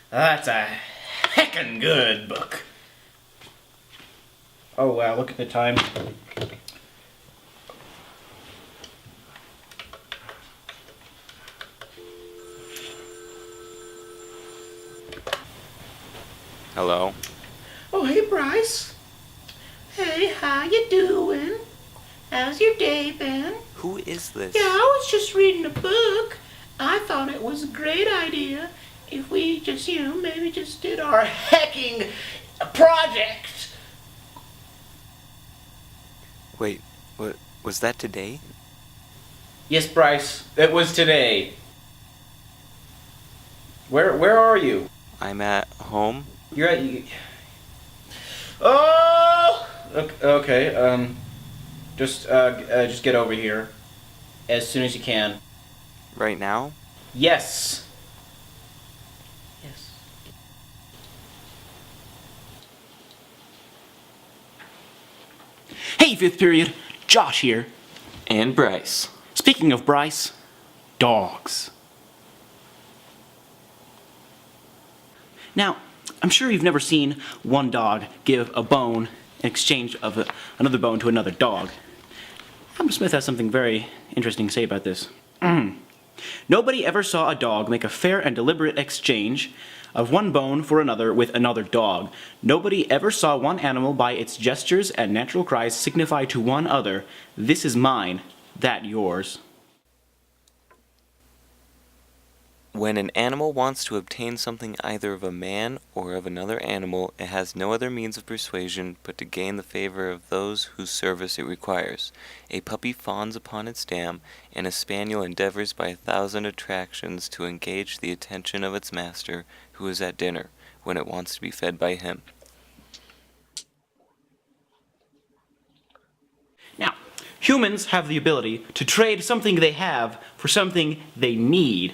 That's a heckin' good book. Oh wow, look at the time. Hello? Oh, hey, Bryce. Hey, how you doing? How's your day been? Who is this? Yeah, I was just reading a book. I thought it was a great idea if we just, maybe just did our hacking project. Wait, what was that today? Yes, Bryce, it was today. Where are you? I'm at home. You're at... Oh! Okay, just get over here as soon as you can. Right now? Yes. Yes. Hey, fifth period. Josh here. And Bryce. Speaking of Bryce, dogs. Now, I'm sure you've never seen one dog give a bone in exchange of another bone to another dog. Adam Smith has something very interesting to say about this. Nobody ever saw a dog make a fair and deliberate exchange of one bone for another with another dog. Nobody ever saw one animal by its gestures and natural cries signify to one other, "This is mine, that yours." When an animal wants to obtain something either of a man or of another animal, it has no other means of persuasion but to gain the favor of those whose service it requires. A puppy fawns upon its dam, and a spaniel endeavors by 1,000 attractions to engage the attention of its master, who is at dinner, when it wants to be fed by him. Now, humans have the ability to trade something they have for something they need.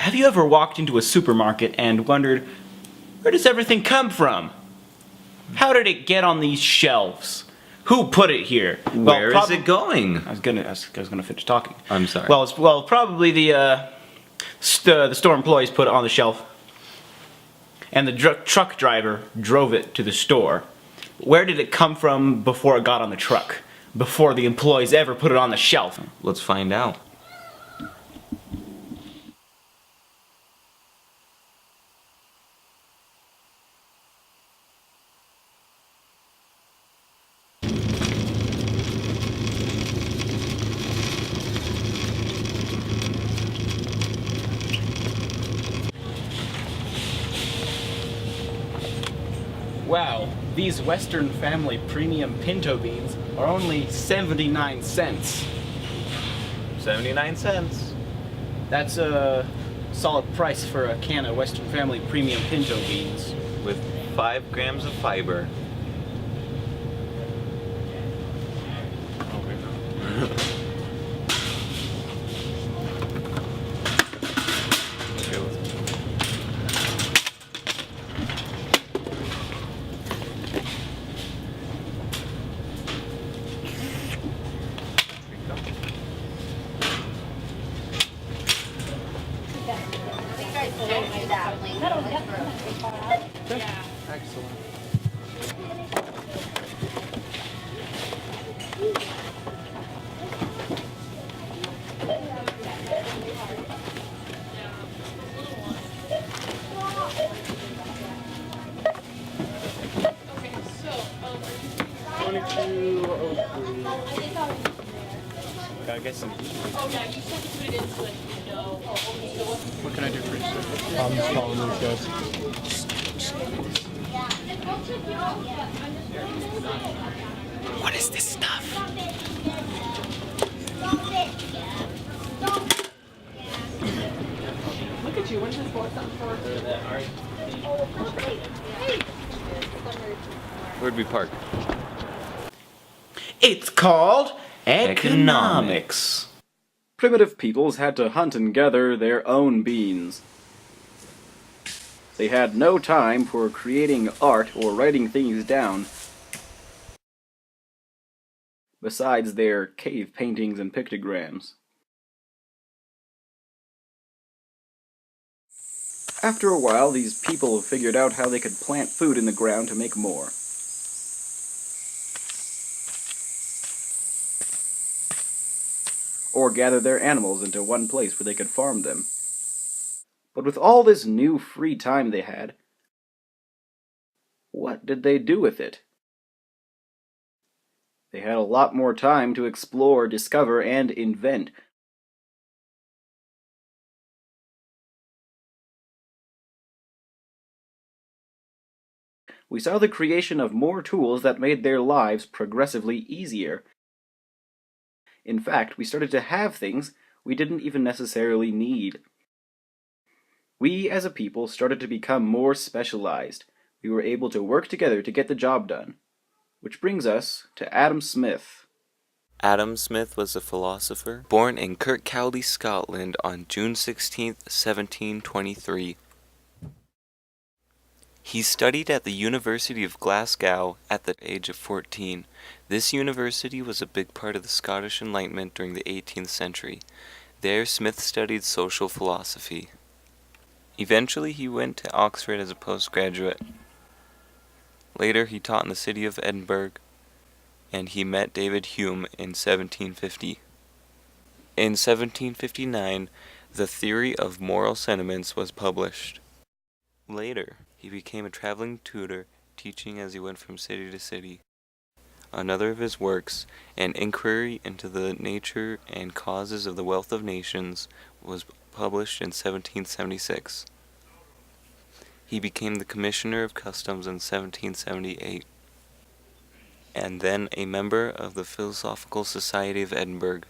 Have you ever walked into a supermarket and wondered, where does everything come from? How did it get on these shelves? Who put it here? Where is it going? I was gonna finish talking. I'm sorry. Well, probably the store employees put it on the shelf, and the truck driver drove it to the store. Where did it come from before it got on the truck? Before the employees ever put it on the shelf? Let's find out. Wow, these Western Family Premium Pinto Beans are only 79 cents. 79 cents. That's a solid price for a can of Western Family Premium Pinto Beans. With 5 grams of fiber. Gotta get some. Oh yeah, you should put it in so that you know. What can I do for you, sir? I'm just following these guys. What is this stuff? Where'd we park? It's called economics. Primitive peoples had to hunt and gather their own beans. They had no time for creating art or writing things down, besides their cave paintings and pictograms. After a while, these people figured out how they could plant food in the ground to make more. Or gather their animals into one place where they could farm them. But with all this new free time they had, what did they do with it? They had a lot more time to explore, discover, and invent. We saw the creation of more tools that made their lives progressively easier. In fact, we started to have things we didn't even necessarily need. We, as a people, started to become more specialized. We were able to work together to get the job done. Which brings us to Adam Smith. Adam Smith was a philosopher born in Kirkcaldy, Scotland on June 16, 1723. He studied at the University of Glasgow at the age of 14. This university was a big part of the Scottish Enlightenment during the 18th century. There, Smith studied social philosophy. Eventually, he went to Oxford as a postgraduate. Later, he taught in the city of Edinburgh, and he met David Hume in 1750. In 1759, The Theory of Moral Sentiments was published. Later, he became a traveling tutor, teaching as he went from city to city. Another of his works, An Inquiry into the Nature and Causes of the Wealth of Nations, was published in 1776. He became the Commissioner of Customs in 1778, and then a member of the Philosophical Society of Edinburgh.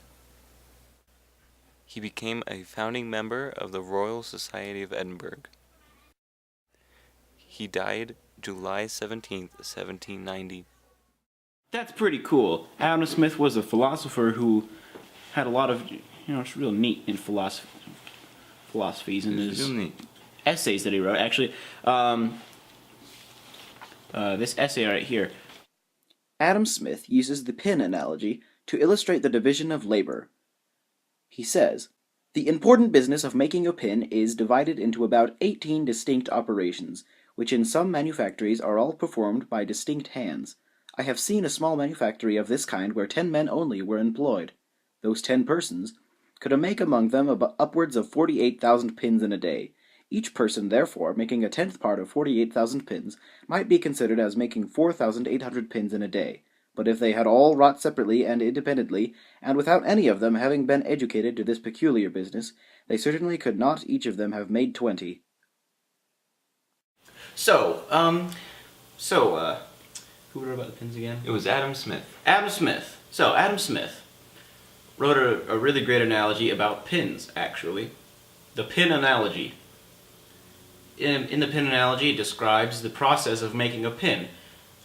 He became a founding member of the Royal Society of Edinburgh. He died July 17, 1790. That's pretty cool. Adam Smith was a philosopher who had a lot of, it's real neat in philosophies in his essays that he wrote. Actually, this essay right here. Adam Smith uses the pin analogy to illustrate the division of labor. He says, "The important business of making a pin is divided into about 18 distinct operations, which in some manufactories are all performed by distinct hands. I have seen a small manufactory of this kind where 10 men only were employed. Those 10 persons could make among them upwards of 48,000 pins in a day. Each person, therefore, making a 10th part of 48,000 pins might be considered as making 4,800 pins in a day. But if they had all wrought separately and independently, and without any of them having been educated to this peculiar business, they certainly could not each of them have made 20. So, who wrote about the pins again? It was Adam Smith. Adam Smith. So, Adam Smith wrote a really great analogy about pins, actually. The pin analogy. In the pin analogy, it describes the process of making a pin.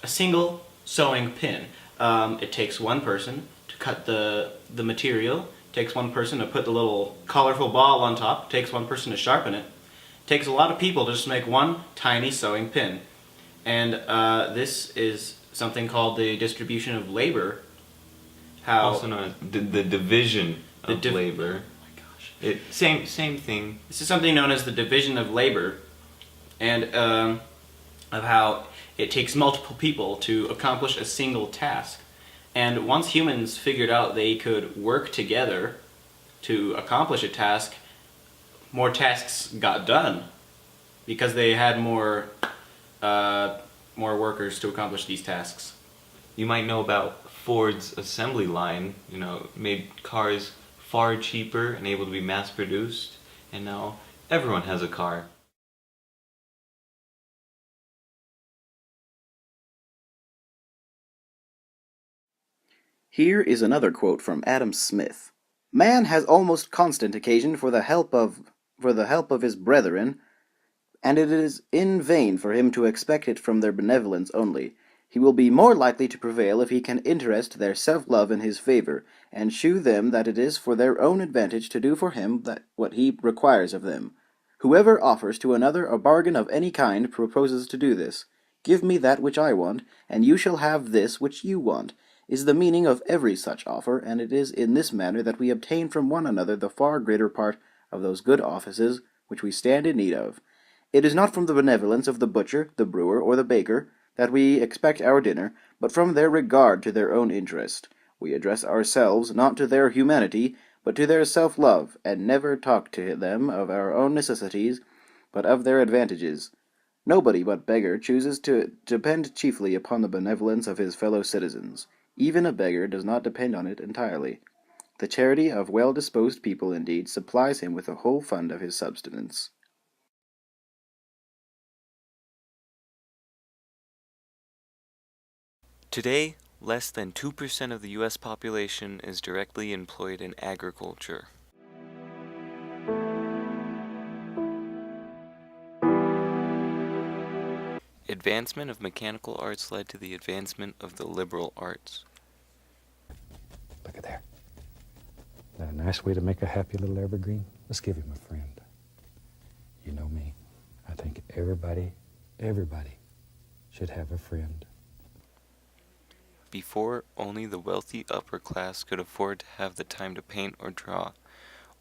A single sewing pin. It takes one person to cut the material, takes one person to put the little colorful ball on top, takes one person to sharpen it. Takes a lot of people to just make one tiny sewing pin. And this is something called the distribution of labor. Also known as the division of labor. Oh my gosh. Same thing. This is something known as the division of labor, and of how it takes multiple people to accomplish a single task. And once humans figured out they could work together to accomplish a task, more tasks got done because they had more workers to accomplish these tasks. You might know about Ford's assembly line, made cars far cheaper and able to be mass produced, and now everyone has a car. Here is another quote from Adam Smith. "Man has almost constant occasion for the help of for the help of his brethren, and it is in vain for him to expect it from their benevolence only. He will be more likely to prevail if he can interest their self-love in his favor, and shew them that it is for their own advantage to do for him what he requires of them. Whoever offers to another a bargain of any kind proposes to do this. Give me that which I want, and you shall have this which you want, is the meaning of every such offer, and it is in this manner that we obtain from one another the far greater part of those good offices which we stand in need of. It is not from the benevolence of the butcher, the brewer, or the baker, that we expect our dinner, but from their regard to their own interest. We address ourselves not to their humanity, but to their self-love, and never talk to them of our own necessities, but of their advantages. Nobody but beggar chooses to depend chiefly upon the benevolence of his fellow citizens. Even a beggar does not depend on it entirely. The charity of well-disposed people, indeed, supplies him with the whole fund of his subsistence. Today, less than 2% of the U.S. population is directly employed in agriculture. Advancement of mechanical arts led to the advancement of the liberal arts. Look at there. Isn't that a nice way to make a happy little evergreen? Let's give him a friend. You know me. I think everybody should have a friend. Before, only the wealthy upper class could afford to have the time to paint or draw.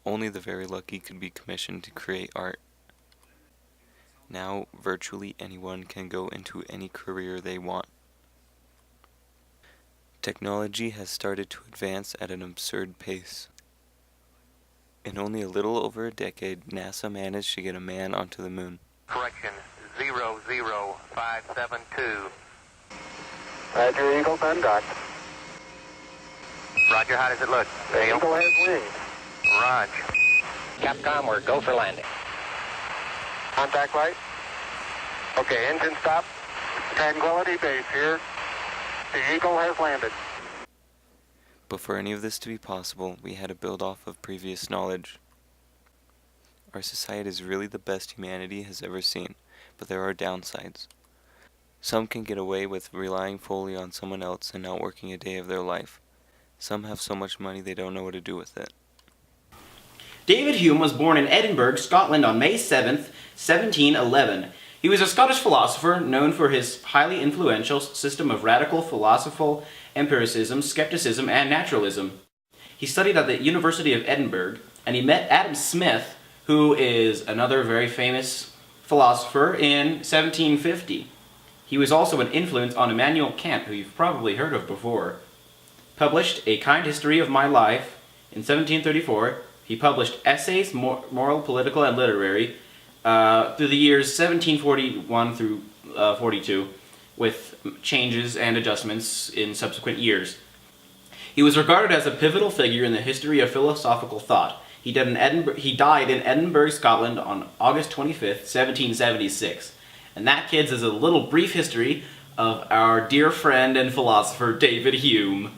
Only the very lucky could be commissioned to create art. Now, virtually anyone can go into any career they want. Technology has started to advance at an absurd pace. In only a little over a decade, NASA managed to get a man onto the moon. Correction, 00572. Roger, Eagle, contact. Roger, how does it look? The Eagle has wings. Roger. Capcom, we're go for landing. Contact light. Okay, engine stop. Tranquility Base here. The Eagle has landed. But for any of this to be possible, we had to build off of previous knowledge. Our society is really the best humanity has ever seen, but there are downsides. Some can get away with relying fully on someone else and not working a day of their life. Some have so much money they don't know what to do with it. David Hume was born in Edinburgh, Scotland on May 7th, 1711. He was a Scottish philosopher known for his highly influential system of radical philosophical empiricism, skepticism, and naturalism. He studied at the University of Edinburgh, and he met Adam Smith, who is another very famous philosopher, in 1750. He was also an influence on Immanuel Kant, who you've probably heard of before. Published A Kind History of My Life in 1734. He published essays, moral, political, and literary, through the years 1741 through 42, with changes and adjustments in subsequent years. He was regarded as a pivotal figure in the history of philosophical thought. He died in Edinburgh, Scotland on August 25th, 1776. And that, kids, is a little brief history of our dear friend and philosopher, David Hume.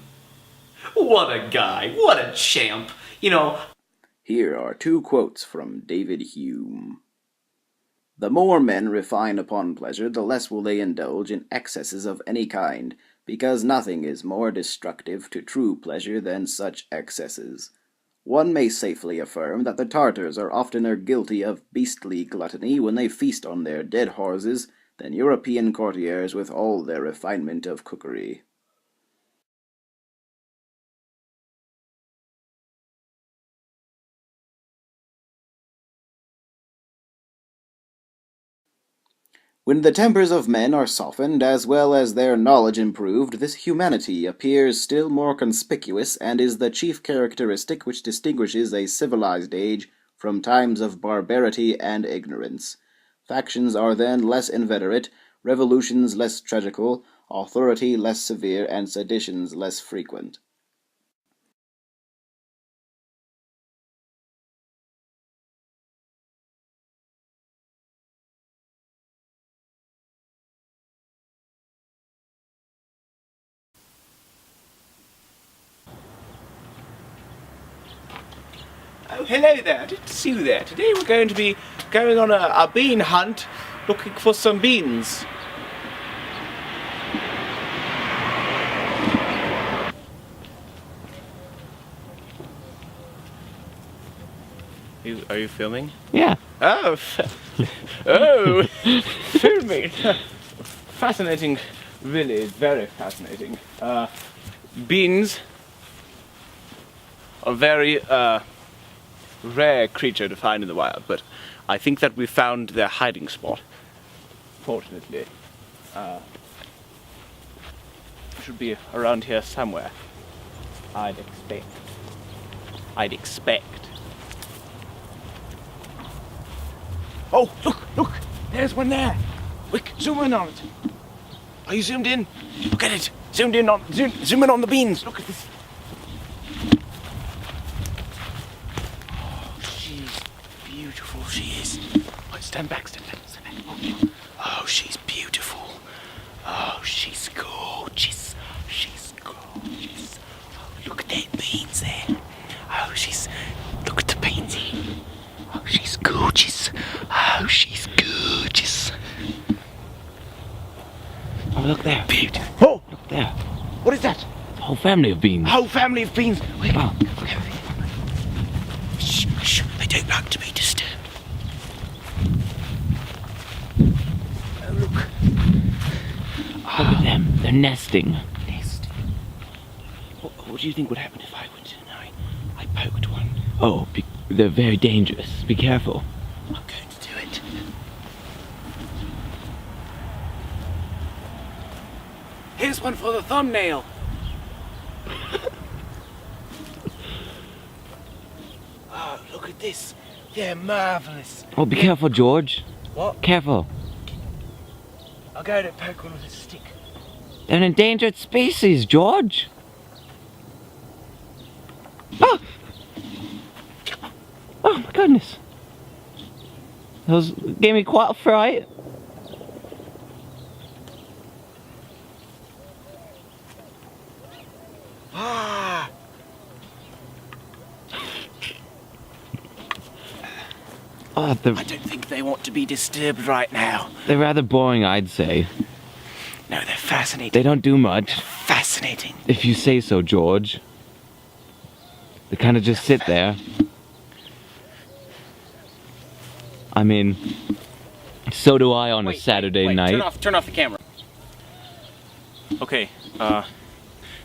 What a guy. What a champ. You know, Here are two quotes from David Hume. The more men refine upon pleasure, the less will they indulge in excesses of any kind, because nothing is more destructive to true pleasure than such excesses. One may safely affirm that the Tartars are oftener guilty of beastly gluttony when they feast on their dead horses than European courtiers with all their refinement of cookery. When the tempers of men are softened, as well as their knowledge improved, this humanity appears still more conspicuous, and is the chief characteristic which distinguishes a civilized age from times of barbarity and ignorance. Factions are then less inveterate, revolutions less tragical, authority less severe, and seditions less frequent. Oh, hello there. I didn't see you there. Today we're going to be going on a bean hunt, looking for some beans. Are you filming? Yeah. Oh, oh, filming. Fascinating, really, very fascinating. Beans are very rare creature to find in the wild, but I think that we found their hiding spot. Fortunately, should be around here somewhere. I'd expect. Oh, look! There's one there. Quick, zoom in on it. Are you zoomed in? Look at it. Zoom in on the beans. Look at this. Oh, she's beautiful. She is. Oh, stand back. Oh, she's beautiful. Oh, she's gorgeous. Oh, look at that beans there. Oh, look at the beans here. Oh, she's gorgeous. Oh, look there. Beautiful. Oh, Look there. what is that? A whole family of beans. Whole family of beans. Wait, Oh. okay. Shh. They don't like to be disturbed. Oh, look. Look at them. They're nesting. Nest. What do you think would happen if I went and I poked one? Oh, they're very dangerous. Be careful. I'm going to do it. Here's one for the thumbnail. Oh, look at this. They're marvelous. Oh, be careful, George. What? Careful. I'll go to poke one with a stick. They're an endangered species, George. Oh! Oh my goodness. Those gave me quite a fright. Ah! Oh, I don't think they want to be disturbed right now. they're rather boring, I'd say. No, they're fascinating. They don't do much, Fascinating. if you say so, George. They kind of just sit there. I mean, so do I on a Saturday night. Turn off the camera. Okay,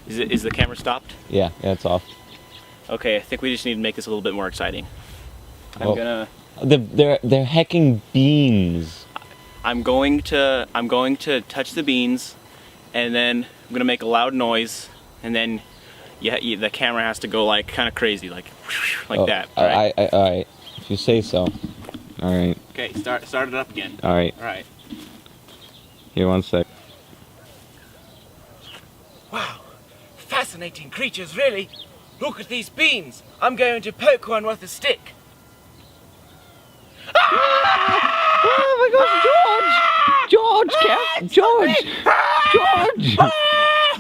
is the camera stopped? Yeah, it's off. Okay, I think we just need to make this a little bit more exciting. Oh. They're hecking beans. I'm going to touch the beans, and then I'm gonna make a loud noise, and then the camera has to go like kind of crazy, like that. Right? All right. If you say so. All right. Okay, start it up again. All right. All right. Here, 1 sec. Wow, fascinating creatures, really. Look at these beans. I'm going to poke one with a stick. Oh my gosh, George! George!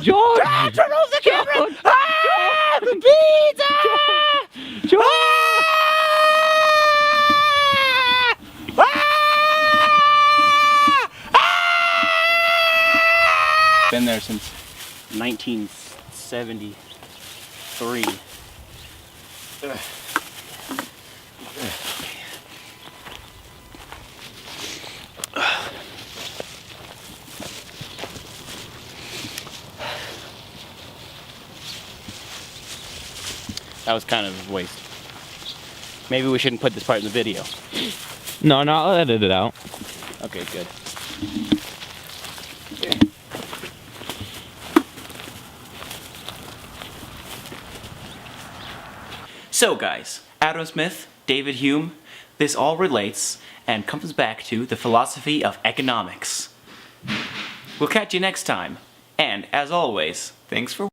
George! Turn off the camera! George! The beans! George! Been there since 1973. That was kind of a waste. Maybe we shouldn't put this part in the video. No, I'll edit it out. Okay, good. So guys, Adam Smith, David Hume, this all relates and comes back to the philosophy of economics. We'll catch you next time, and as always, thanks for